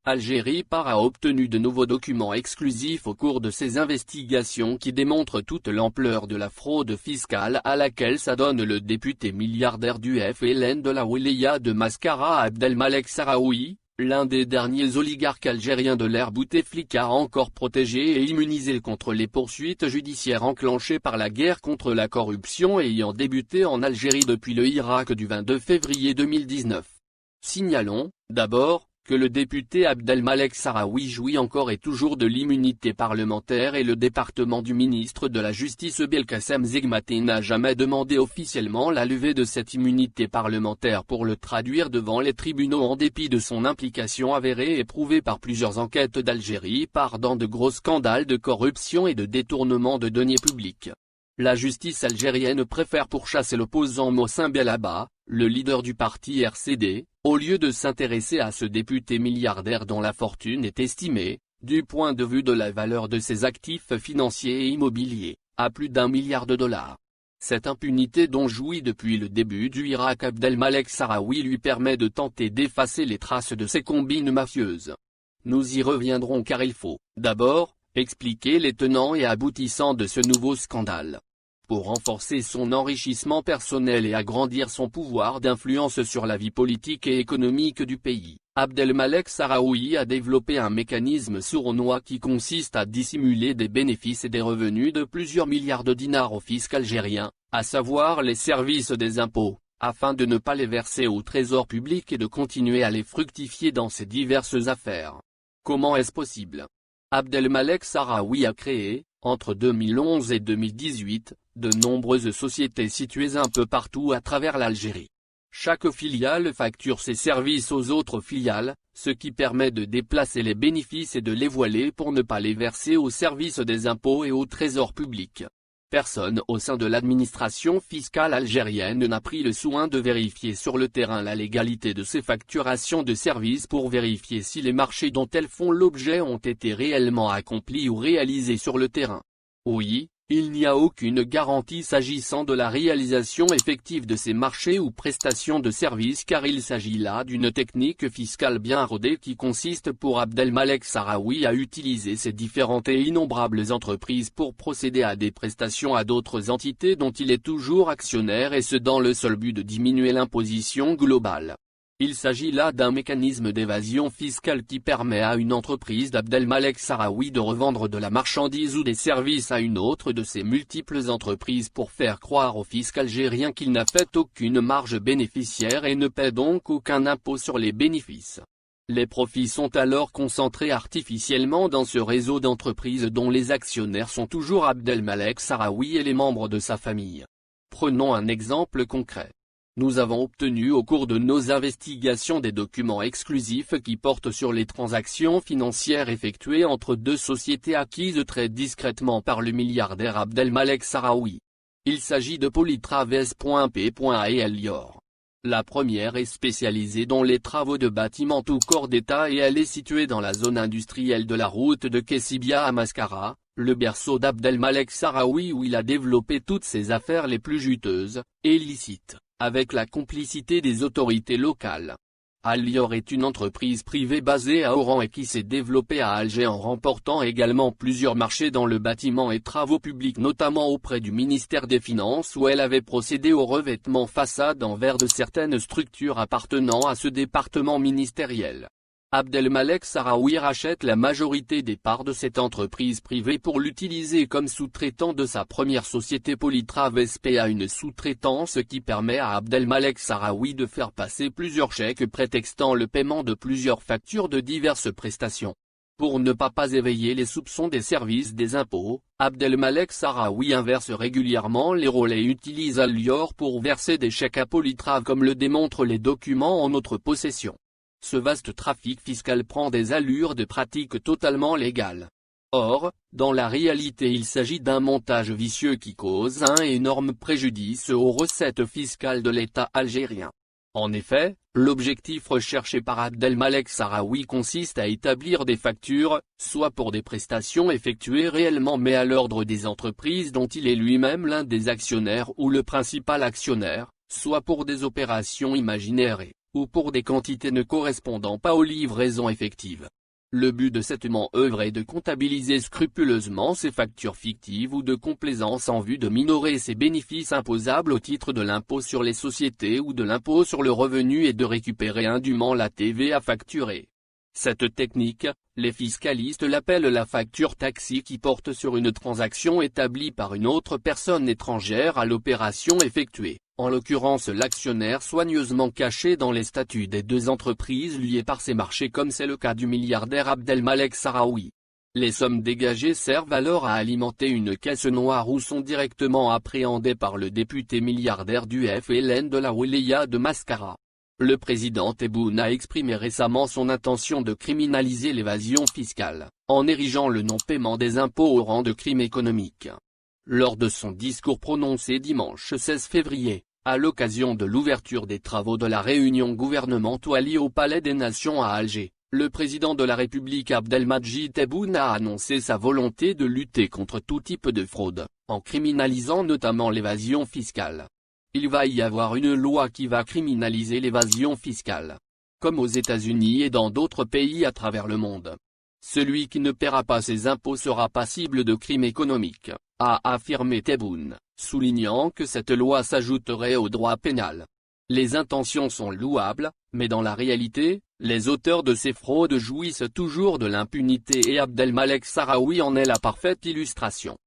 Algérie a obtenu de nouveaux documents exclusifs au cours de ses investigations qui démontrent toute l'ampleur de la fraude fiscale à laquelle s'adonne le député milliardaire du FLN de la wilaya de Mascara Abdelmalek Sahraoui, l'un des derniers oligarques algériens de l'ère Bouteflika encore protégé et immunisé contre les poursuites judiciaires enclenchées par la guerre contre la corruption ayant débuté en Algérie depuis le Irak du 22 février 2019. Signalons, d'abord, que le député Abdelmalek Sahraoui jouit encore et toujours de l'immunité parlementaire et le département du ministre de la Justice Belkacem Zegmati n'a jamais demandé officiellement la levée de cette immunité parlementaire pour le traduire devant les tribunaux en dépit de son implication avérée et prouvée par plusieurs enquêtes d'Algérie dans de gros scandales de corruption et de détournement de deniers publics. La justice algérienne préfère pourchasser l'opposant Mohsen Belaba, le leader du parti RCD, au lieu de s'intéresser à ce député milliardaire dont la fortune est estimée, du point de vue de la valeur de ses actifs financiers et immobiliers, à plus d'1 milliard de dollars. Cette impunité dont jouit depuis le début du Irak Abdelmalek Sahraoui lui permet de tenter d'effacer les traces de ses combines mafieuses. Nous y reviendrons car il faut, d'abord, expliquer les tenants et aboutissants de ce nouveau scandale. Pour renforcer son enrichissement personnel et agrandir son pouvoir d'influence sur la vie politique et économique du pays, Abdelmalek Sahraoui a développé un mécanisme sournois qui consiste à dissimuler des bénéfices et des revenus de plusieurs milliards de dinars au fisc algérien, à savoir les services des impôts, afin de ne pas les verser au trésor public et de continuer à les fructifier dans ses diverses affaires. Comment est-ce possible? Abdelmalek Sahraoui a créé, entre 2011 et 2018, de nombreuses sociétés situées un peu partout à travers l'Algérie. Chaque filiale facture ses services aux autres filiales, ce qui permet de déplacer les bénéfices et de les voiler pour ne pas les verser au service des impôts et au trésor public. Personne au sein de l'administration fiscale algérienne n'a pris le soin de vérifier sur le terrain la légalité de ces facturations de services pour vérifier si les marchés dont elles font l'objet ont été réellement accomplis ou réalisés sur le terrain. Oui, il n'y a aucune garantie s'agissant de la réalisation effective de ces marchés ou prestations de services car il s'agit là d'une technique fiscale bien rodée qui consiste pour Abdelmalek Sahraoui à utiliser ces différentes et innombrables entreprises pour procéder à des prestations à d'autres entités dont il est toujours actionnaire et ce dans le seul but de diminuer l'imposition globale. Il s'agit là d'un mécanisme d'évasion fiscale qui permet à une entreprise d'Abdelmalek Sahraoui de revendre de la marchandise ou des services à une autre de ses multiples entreprises pour faire croire au fisc algérien qu'il n'a fait aucune marge bénéficiaire et ne paie donc aucun impôt sur les bénéfices. Les profits sont alors concentrés artificiellement dans ce réseau d'entreprises dont les actionnaires sont toujours Abdelmalek Sahraoui et les membres de sa famille. Prenons un exemple concret. Nous avons obtenu au cours de nos investigations des documents exclusifs qui portent sur les transactions financières effectuées entre deux sociétés acquises très discrètement par le milliardaire Abdelmalek Sahraoui. Il s'agit de Polytraves.p et Elior. La première est spécialisée dans les travaux de bâtiments tout corps d'État et elle est située dans la zone industrielle de la route de Kessibia à Mascara, le berceau d'Abdelmalek Sahraoui où il a développé toutes ses affaires les plus juteuses, et illicites, avec la complicité des autorités locales. Elior est une entreprise privée basée à Oran et qui s'est développée à Alger en remportant également plusieurs marchés dans le bâtiment et travaux publics notamment auprès du ministère des Finances où elle avait procédé au revêtement façade en verre de certaines structures appartenant à ce département ministériel. Abdelmalek Sahraoui rachète la majorité des parts de cette entreprise privée pour l'utiliser comme sous-traitant de sa première société Polytraves à une sous-traitance qui permet à Abdelmalek Sahraoui de faire passer plusieurs chèques prétextant le paiement de plusieurs factures de diverses prestations. Pour ne pas éveiller les soupçons des services des impôts, Abdelmalek Sahraoui inverse régulièrement les rôles et utilise Elior pour verser des chèques à Polytraves comme le démontrent les documents en notre possession. Ce vaste trafic fiscal prend des allures de pratiques totalement légales. Or, dans la réalité il s'agit d'un montage vicieux qui cause un énorme préjudice aux recettes fiscales de l'État algérien. En effet, L'objectif recherché par Abdelmalek Sahraoui consiste à établir des factures, soit pour des prestations effectuées réellement mais à l'ordre des entreprises dont il est lui-même l'un des actionnaires ou le principal actionnaire, soit pour des opérations imaginaires ou pour des quantités ne correspondant pas aux livraisons effectives. Le but de cette manœuvre est de comptabiliser scrupuleusement ces factures fictives ou de complaisance en vue de minorer ses bénéfices imposables au titre de l'impôt sur les sociétés ou de l'impôt sur le revenu et de récupérer indûment la TVA facturée. Cette technique, les fiscalistes l'appellent la facture taxi qui porte sur une transaction établie par une autre personne étrangère à l'opération effectuée, en l'occurrence l'actionnaire soigneusement caché dans les statuts des deux entreprises liées par ces marchés comme c'est le cas du milliardaire Abdelmalek Sahraoui. Les sommes dégagées servent alors à alimenter une caisse noire ou sont directement appréhendées par le député milliardaire du FLN de la wilaya de Mascara. Le président Tebboune a exprimé récemment son intention de criminaliser l'évasion fiscale, en érigeant le non-paiement des impôts au rang de crime économique. Lors de son discours prononcé dimanche 16 février, à l'occasion de l'ouverture des travaux de la réunion gouvernementale au Palais des Nations à Alger, le président de la République Abdelmadjid Tebboune a annoncé sa volonté de lutter contre tout type de fraude, en criminalisant notamment l'évasion fiscale. Il va y avoir une loi qui va criminaliser l'évasion fiscale. Comme aux États-Unis et dans d'autres pays à travers le monde. Celui qui ne paiera pas ses impôts sera passible de crimes économiques, a affirmé Tebboune, soulignant que cette loi s'ajouterait au droit pénal. Les intentions sont louables, mais dans la réalité, les auteurs de ces fraudes jouissent toujours de l'impunité et Abdelmalek Sahraoui en est la parfaite illustration.